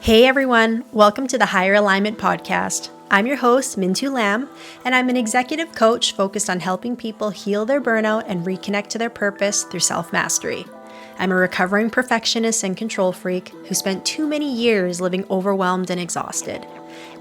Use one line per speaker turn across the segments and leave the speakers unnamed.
Hey everyone, welcome to the Higher Alignment Podcast. I'm your host, Minh-Thu, and I'm an executive coach focused on helping people heal their burnout and reconnect to their purpose through self-mastery. I'm a recovering perfectionist and control freak who spent too many years living overwhelmed and exhausted.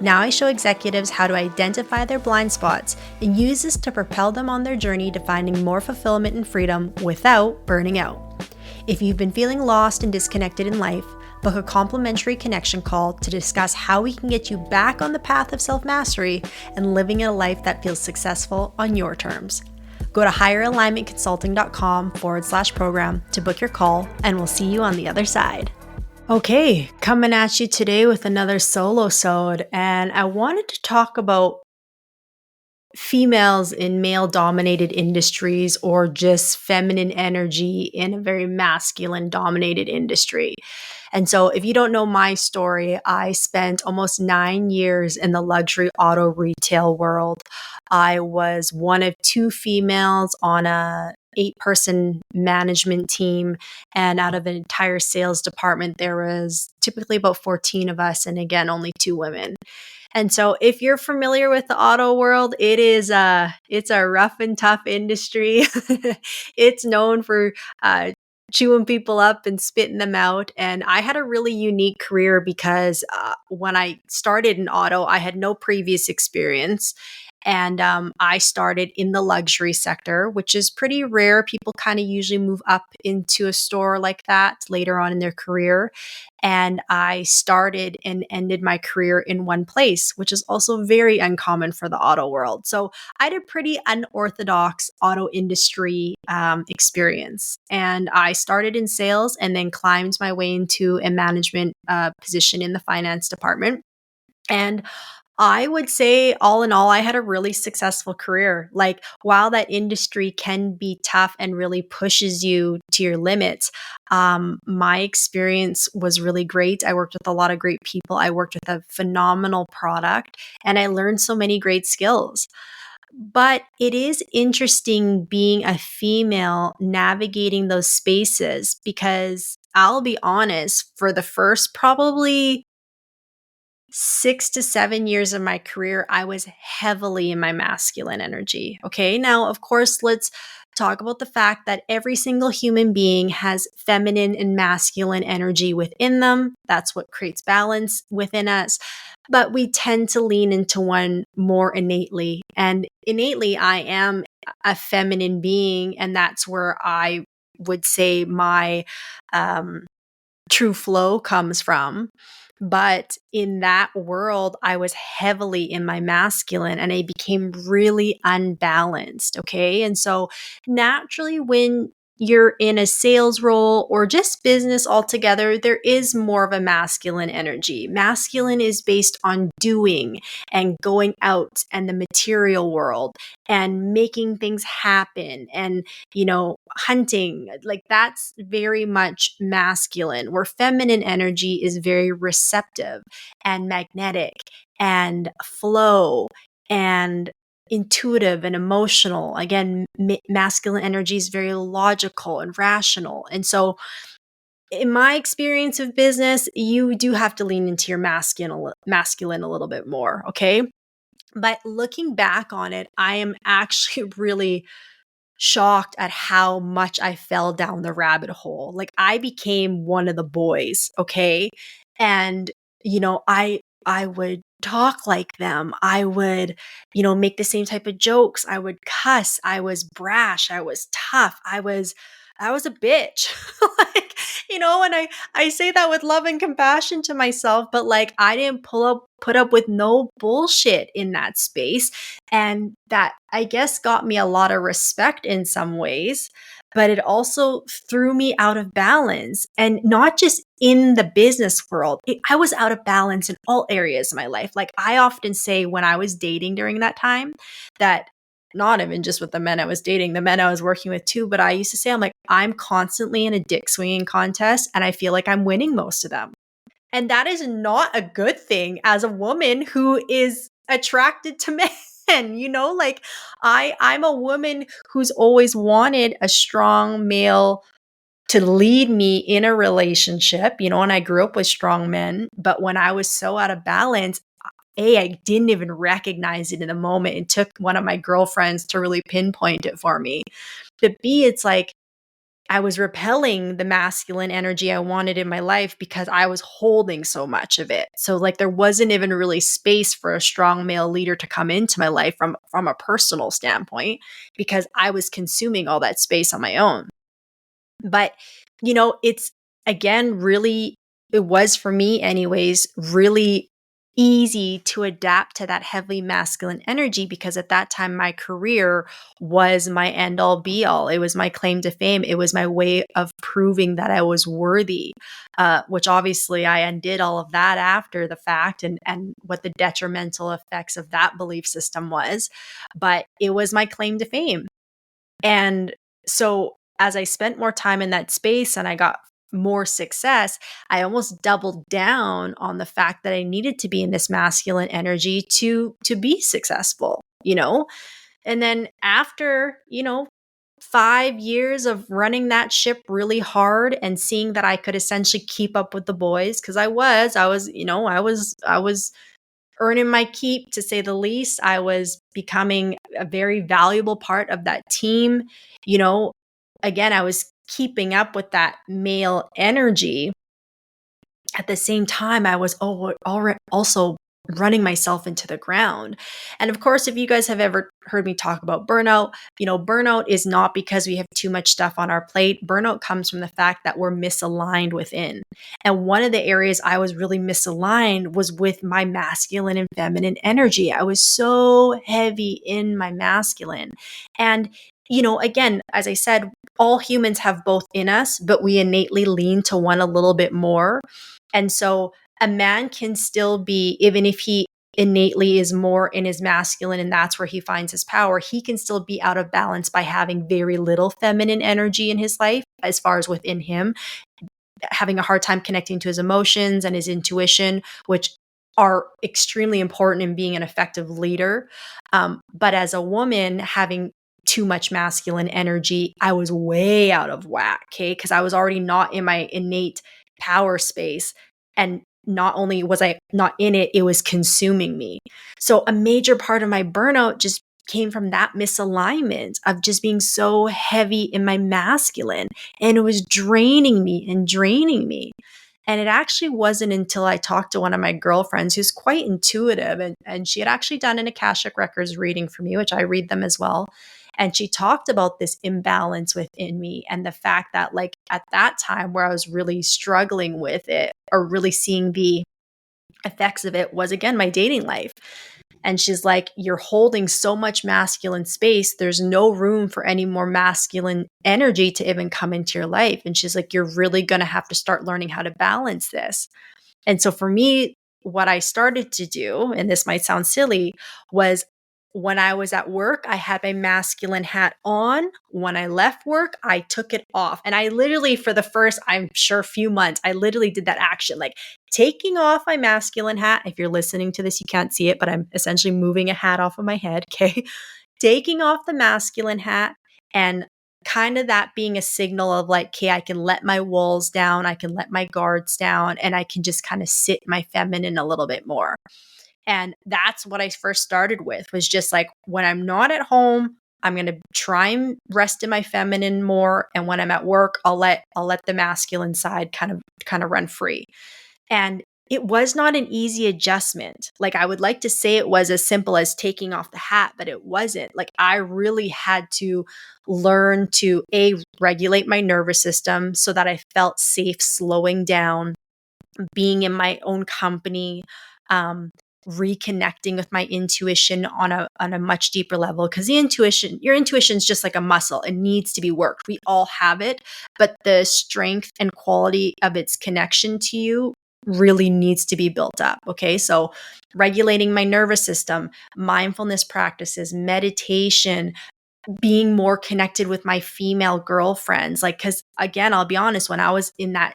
Now I show executives how to identify their blind spots and use this to propel them on their journey to finding more fulfillment and freedom without burning out. If you've been feeling lost and disconnected in life, book a complimentary connection call to discuss how we can get you back on the path of self-mastery and living a life that feels successful on your terms. Go to higheralignmentconsulting.com/program to book your call, and we'll see you on the other side. Okay, coming at you today with another solo-sode, and I wanted to talk about females in male-dominated industries or just feminine energy in a very masculine-dominated industry. And so if you don't know my story, I spent almost 9 years in the luxury auto retail world. I was one of two females on a 8-person management team. And out of an entire sales department, there was typically about 14 of us. And again, only 2 women. And so if you're familiar with the auto world, it's a rough and tough industry. It's known for chewing people up and spitting them out. And I had a really unique career because when I started in auto, I had no previous experience. And I started in the luxury sector, which is pretty rare. People kind of usually move up into a store like that later on in their career. And I started and ended my career in one place, which is also very uncommon for the auto world. So I had a pretty unorthodox auto industry experience. And I started in sales and then climbed my way into a management position in the finance department. And I would say, all in all, I had a really successful career. Like, while that industry can be tough and really pushes you to your limits, my experience was really great. I worked with a lot of great people. I worked with a phenomenal product, and I learned so many great skills. But it is interesting being a female navigating those spaces because I'll be honest, for the first probably 6 to 7 years of my career, I was heavily in my masculine energy. Okay. Now, of course, let's talk about the fact that every single human being has feminine and masculine energy within them. That's what creates balance within us. But we tend to lean into one more innately. And innately, I am a feminine being. And that's where I would say my true flow comes from. But in that world, I was heavily in my masculine and I became really unbalanced. Okay. And so naturally, when you're in a sales role or just business altogether, there is more of a masculine energy. Masculine is based on doing and going out and the material world and making things happen and, hunting. Like, that's very much masculine, where feminine energy is very receptive and magnetic and flow and intuitive and emotional. Again, masculine energy is very logical and rational. And so, in my experience of business, you do have to lean into your masculine a little bit more. Okay. But looking back on it, I am actually really shocked at how much I fell down the rabbit hole. Like, I became one of the boys, okay? And I would talk like them. I would, make the same type of jokes. I would cuss. I was brash. I was tough. I was a bitch. Like, and I say that with love and compassion to myself, but like, I didn't put up with no bullshit in that space. And that, I guess, got me a lot of respect in some ways, but it also threw me out of balance. And not just in the business world, I was out of balance in all areas of my life. Like, I often say when I was dating during that time, that not even just with the men I was dating, the men I was working with too, but I used to say, I'm like, I'm constantly in a dick swinging contest and I feel like I'm winning most of them. And that is not a good thing as a woman who is attracted to men. Like, I'm a woman who's always wanted a strong male to lead me in a relationship, and I grew up with strong men, but when I was so out of balance, I didn't even recognize it in the moment. It took one of my girlfriends to really pinpoint it for me. But B, it's like I was repelling the masculine energy I wanted in my life because I was holding so much of it. So like there wasn't even really space for a strong male leader to come into my life from a personal standpoint because I was consuming all that space on my own. But, it's again really, it was for me anyways, really easy to adapt to that heavily masculine energy because at that time my career was my end all be all. It was my claim to fame. It was my way of proving that I was worthy, which obviously I undid all of that after the fact and what the detrimental effects of that belief system was. But it was my claim to fame. And so as I spent more time in that space and I got more success, I almost doubled down on the fact that I needed to be in this masculine energy to be successful. And then after, 5 years of running that ship really hard and seeing that I could essentially keep up with the boys because I was earning my keep, to say the least. I was becoming a very valuable part of that team. You know, Again, I was keeping up with that male energy. At the same time, I was also running myself into the ground. And of course, if you guys have ever heard me talk about burnout, burnout is not because we have too much stuff on our plate. Burnout comes from the fact that we're misaligned within. And one of the areas I was really misaligned was with my masculine and feminine energy. I was so heavy in my masculine. And again, as I said, all humans have both in us, but we innately lean to one a little bit more. And so a man can still be, even if he innately is more in his masculine and that's where he finds his power, he can still be out of balance by having very little feminine energy in his life, as far as within him, having a hard time connecting to his emotions and his intuition, which are extremely important in being an effective leader. But as a woman, having too much masculine energy, I was way out of whack, okay? Because I was already not in my innate power space. And not only was I not in it, it was consuming me. So a major part of my burnout just came from that misalignment of just being so heavy in my masculine. And it was draining me and draining me. And it actually wasn't until I talked to one of my girlfriends who's quite intuitive, and she had actually done an Akashic Records reading for me, which I read them as well. And she talked about this imbalance within me and the fact that, like, at that time where I was really struggling with it or really seeing the effects of it was, again, my dating life. And she's like, you're holding so much masculine space. There's no room for any more masculine energy to even come into your life. And she's like, you're really going to have to start learning how to balance this. And so for me, what I started to do, and this might sound silly, was when I was at work, I had my masculine hat on. When I left work, I took it off. And I literally, for the first, I'm sure, few months, I literally did that action, like taking off my masculine hat. If you're listening to this, you can't see it, but I'm essentially moving a hat off of my head. Okay. Taking off the masculine hat and kind of that being a signal of like, okay, I can let my walls down. I can let my guards down and I can just kind of sit my feminine a little bit more. And that's what I first started with, was just like, when I'm not at home, I'm going to try and rest in my feminine more. And when I'm at work, I'll let the masculine side kind of run free. And it was not an easy adjustment. Like, I would like to say it was as simple as taking off the hat, but it wasn't. Like, I really had to learn to regulate my nervous system so that I felt safe slowing down, being in my own company, reconnecting with my intuition on a much deeper level. Because your intuition is just like a muscle. It needs to be worked. We all have it, but the strength and quality of its connection to you really needs to be built up. Okay. So regulating my nervous system, mindfulness practices, meditation, being more connected with my female girlfriends. Like, cause again, I'll be honest, when I was in that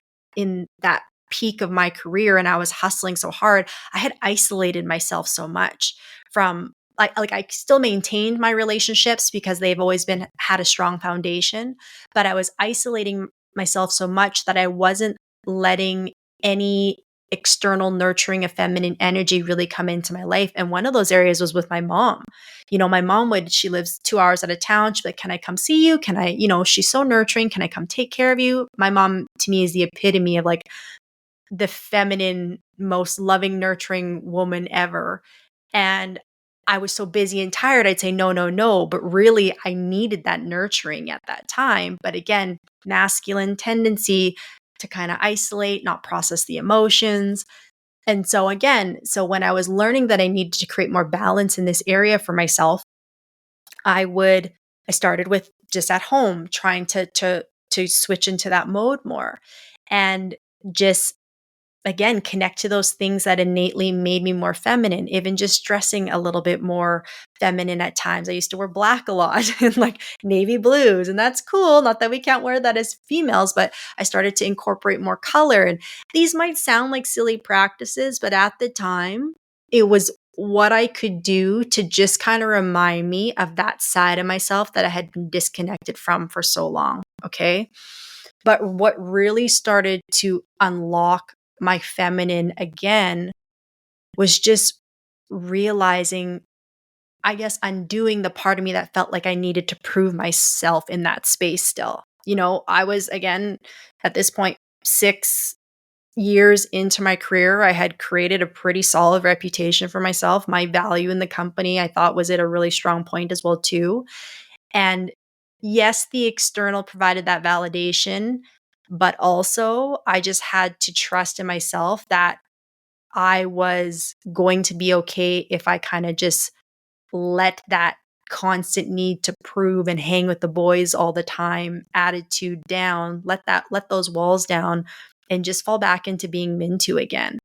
peak of my career and I was hustling so hard, I had isolated myself so much from like I still maintained my relationships because they've always had a strong foundation, but I was isolating myself so much that I wasn't letting any external nurturing of feminine energy really come into my life. And one of those areas was with my mom. My mom she lives 2 hours out of town. She'd be like, can I come see you? Can I, she's so nurturing. Can I come take care of you? My mom to me is the epitome of like the feminine, most loving, nurturing woman ever. And I was so busy and tired, I'd say, no, no, no. But really, I needed that nurturing at that time. But again, masculine tendency to kind of isolate, not process the emotions. And so so when I was learning that I needed to create more balance in this area for myself, I started with just at home trying to switch into that mode more and just again connect to those things that innately made me more feminine, even just dressing a little bit more feminine at times. I used to wear black a lot and like navy blues, and that's cool. Not that we can't wear that as females, but I started to incorporate more color. And these might sound like silly practices, but at the time, it was what I could do to just kind of remind me of that side of myself that I had been disconnected from for so long. Okay. But what really started to unlock my feminine again was just realizing, I guess, undoing the part of me that felt like I needed to prove myself in that space still. I was, again, at this point, 6 years into my career. I had created a pretty solid reputation for myself. My value in the company, I thought, was at a really strong point as well, too. And yes, the external provided that validation, but also I just had to trust in myself that I was going to be okay if I kind of just let that constant need to prove and hang with the boys all the time attitude down, let those walls down and just fall back into being Minh-Thu again.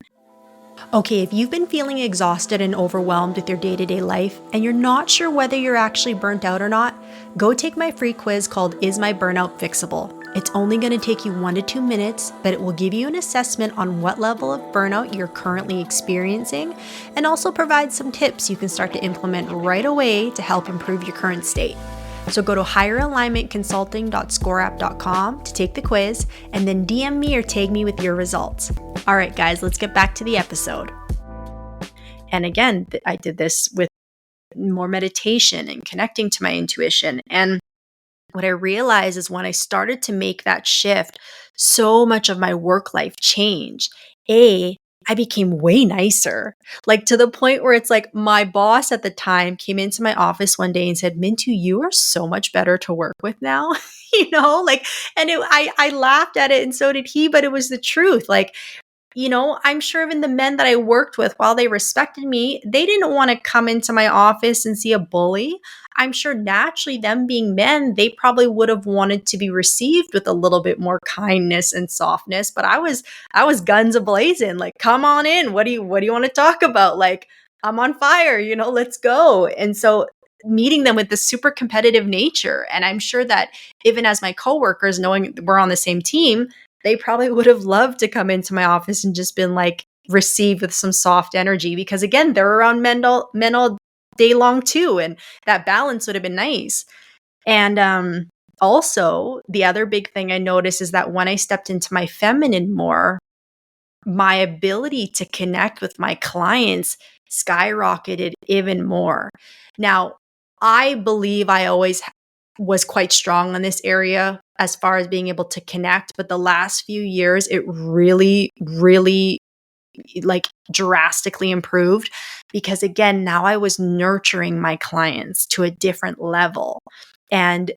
Okay, if you've been feeling exhausted and overwhelmed with your day-to-day life and you're not sure whether you're actually burnt out or not, go take my free quiz called Is My Burnout Fixable? It's only going to take you 1 to 2 minutes, but it will give you an assessment on what level of burnout you're currently experiencing and also provide some tips you can start to implement right away to help improve your current state. So go to higheralignmentconsulting.scoreapp.com to take the quiz and then DM me or tag me with your results. All right, guys, let's get back to the episode. And again, I did this with more meditation and connecting to my intuition. And what I realized is when I started to make that shift, so much of my work life changed. I became way nicer, like to the point where it's like my boss at the time came into my office one day and said, Minh-Thu, you are so much better to work with now, and I laughed at it and so did he, but it was the truth. Like, I'm sure even the men that I worked with, while they respected me, they didn't want to come into my office and see a bully. I'm sure naturally, them being men, they probably would have wanted to be received with a little bit more kindness and softness. But I was guns a-blazing, like, come on in. What do you want to talk about? Like, I'm on fire, let's go. And so meeting them with this super competitive nature. And I'm sure that even as my coworkers, knowing we're on the same team, they probably would have loved to come into my office and just been like received with some soft energy because again, they're around men all day long too. And that balance would have been nice. And also the other big thing I noticed is that when I stepped into my feminine more, my ability to connect with my clients skyrocketed even more. Now, I believe I always was quite strong in this area as far as being able to connect, but the last few years, it really, really like drastically improved because again, now I was nurturing my clients to a different level. And,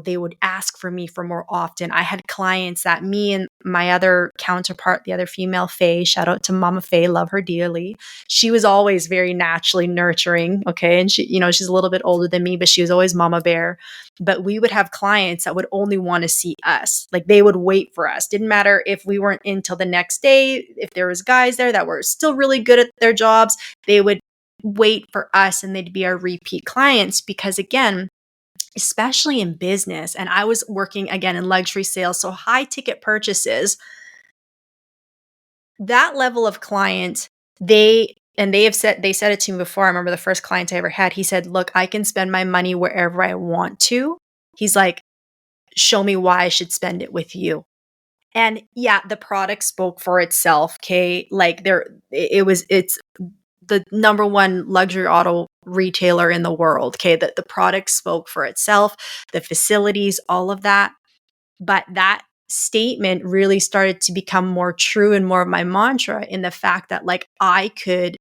they would ask for me for more often. I had clients that me and my other counterpart, the other female, Faye, shout out to Mama Faye, love her dearly. She was always very naturally nurturing. Okay. And she, she's a little bit older than me, but she was always Mama Bear. But we would have clients that would only want to see us. Like they would wait for us. Didn't matter if we weren't in till the next day. If there was guys there that were still really good at their jobs, they would wait for us and they'd be our repeat clients because again, especially in business. And I was working again in luxury sales, so high ticket purchases. That level of client, they said it to me before. I remember the first client I ever had, he said, look, I can spend my money wherever I want to. He's like, show me why I should spend it with you. And yeah, the product spoke for itself. Okay. Like it's the number one luxury auto retailer in the world. Okay. That the product spoke for itself, the facilities, all of that. But that statement really started to become more true and more of my mantra in the fact that like I could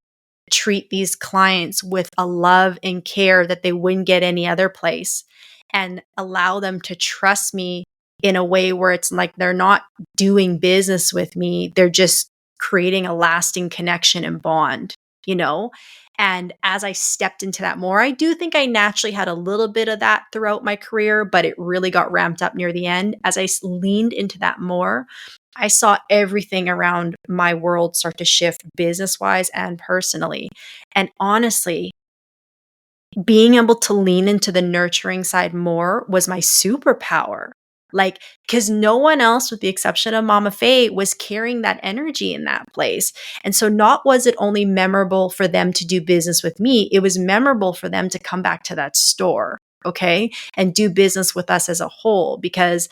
treat these clients with a love and care that they wouldn't get any other place and allow them to trust me in a way where it's like they're not doing business with me, they're just creating a lasting connection and bond, you know? And as I stepped into that more, I do think I naturally had a little bit of that throughout my career, but it really got ramped up near the end. As I leaned into that more, I saw everything around my world start to shift business wise and personally. And honestly, being able to lean into the nurturing side more was my superpower. Like, because no one else, with the exception of Mama Faye, was carrying that energy in that place. And so, not was it only memorable for them to do business with me, it was memorable for them to come back to that store, okay, and do business with us as a whole because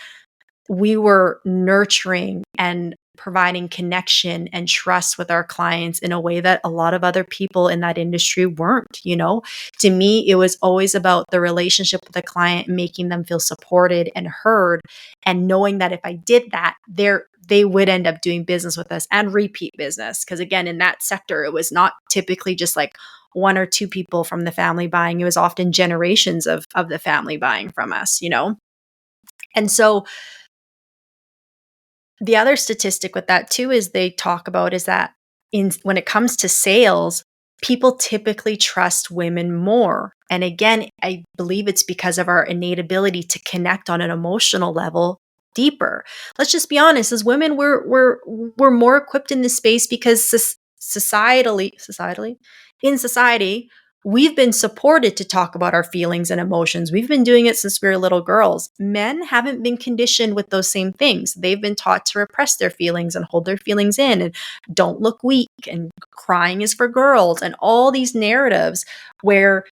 we were nurturing and providing connection and trust with our clients in a way that a lot of other people in that industry weren't, you know. To me, it was always about the relationship with the client, making them feel supported and heard, and knowing that if I did that, they would end up doing business with us and repeat business. Because again, in that sector, it was not typically just like one or two people from the family buying. It was often generations of the family buying from us, you know. And so the other statistic with that too is they talk about is that in when it comes to sales, people typically trust women more. And again, I believe it's because of our innate ability to connect on an emotional level deeper. Let's just be honest, as women, we're more equipped in this space because societally in society, we've been supported to talk about our feelings and emotions. We've been doing it since we were little girls. Men haven't been conditioned with those same things. They've been taught to repress their feelings and hold their feelings in and don't look weak and crying is for girls and all these narratives where,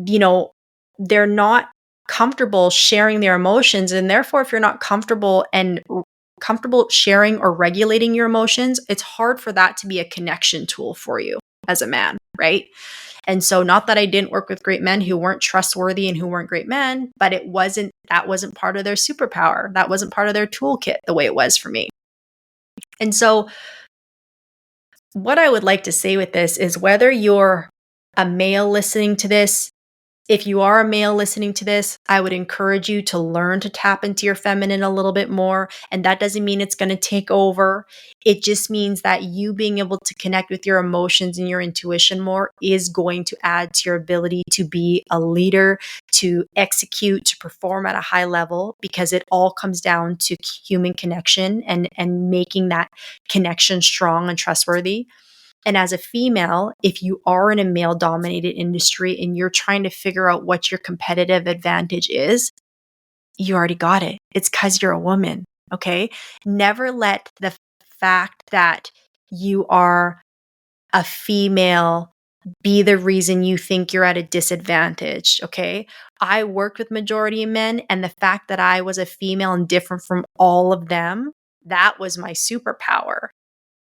you know, they're not comfortable sharing their emotions. And therefore, if you're not comfortable sharing or regulating your emotions, it's hard for that to be a connection tool for you as a man, right? And so not that I didn't work with great men who weren't trustworthy and who weren't great men, but that wasn't part of their superpower. That wasn't part of their toolkit the way it was for me. And so what I would like to say with this is whether you're a male listening to this, if you are a male listening to this, I would encourage you to learn to tap into your feminine a little bit more. And that doesn't mean it's going to take over. It just means that you being able to connect with your emotions and your intuition more is going to add to your ability to be a leader, to execute, to perform at a high level, because it all comes down to human connection and making that connection strong and trustworthy. And as a female, if you are in a male dominated industry and you're trying to figure out what your competitive advantage is, you already got it. It's because you're a woman. Okay. Never let the fact that you are a female be the reason you think you're at a disadvantage. Okay. I worked with majority of men, and the fact that I was a female and different from all of them, that was my superpower.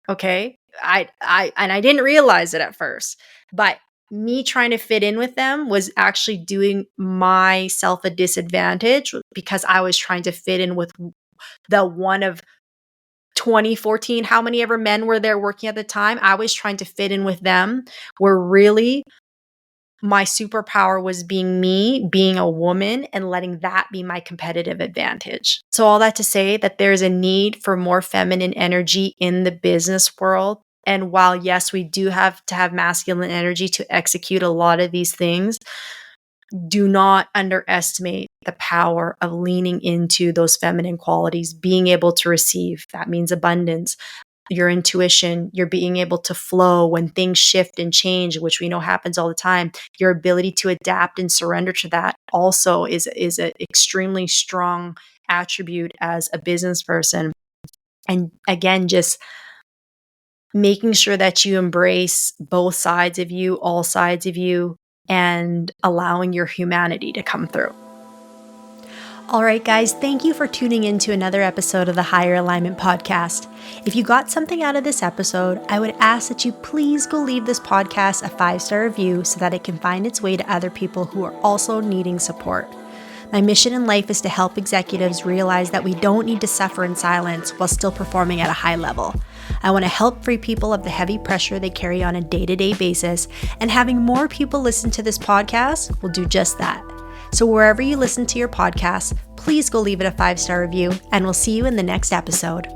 Okay. I didn't realize it at first, but me trying to fit in with them was actually doing myself a disadvantage because I was trying to fit in with the one of 2014, how many ever men were there working at the time. I was trying to fit in with them, where really my superpower was being me, being a woman, and letting that be my competitive advantage. So, all that to say that there's a need for more feminine energy in the business world. And while, yes, we do have to have masculine energy to execute a lot of these things, do not underestimate the power of leaning into those feminine qualities, being able to receive. That means abundance, your intuition, your being able to flow when things shift and change, which we know happens all the time. Your ability to adapt and surrender to that also is an extremely strong attribute as a business person. And again, just making sure that you embrace both sides of you, all sides of you, and allowing your humanity to come through. All right, guys, thank you for tuning in to another episode of the Higher Alignment Podcast. If you got something out of this episode, I would ask that you please go leave this podcast a 5-star review so that it can find its way to other people who are also needing support. My mission in life is to help executives realize that we don't need to suffer in silence while still performing at a high level. I want to help free people of the heavy pressure they carry on a day-to-day basis, and having more people listen to this podcast will do just that. So wherever you listen to your podcast, please go leave it a 5-star review, and we'll see you in the next episode.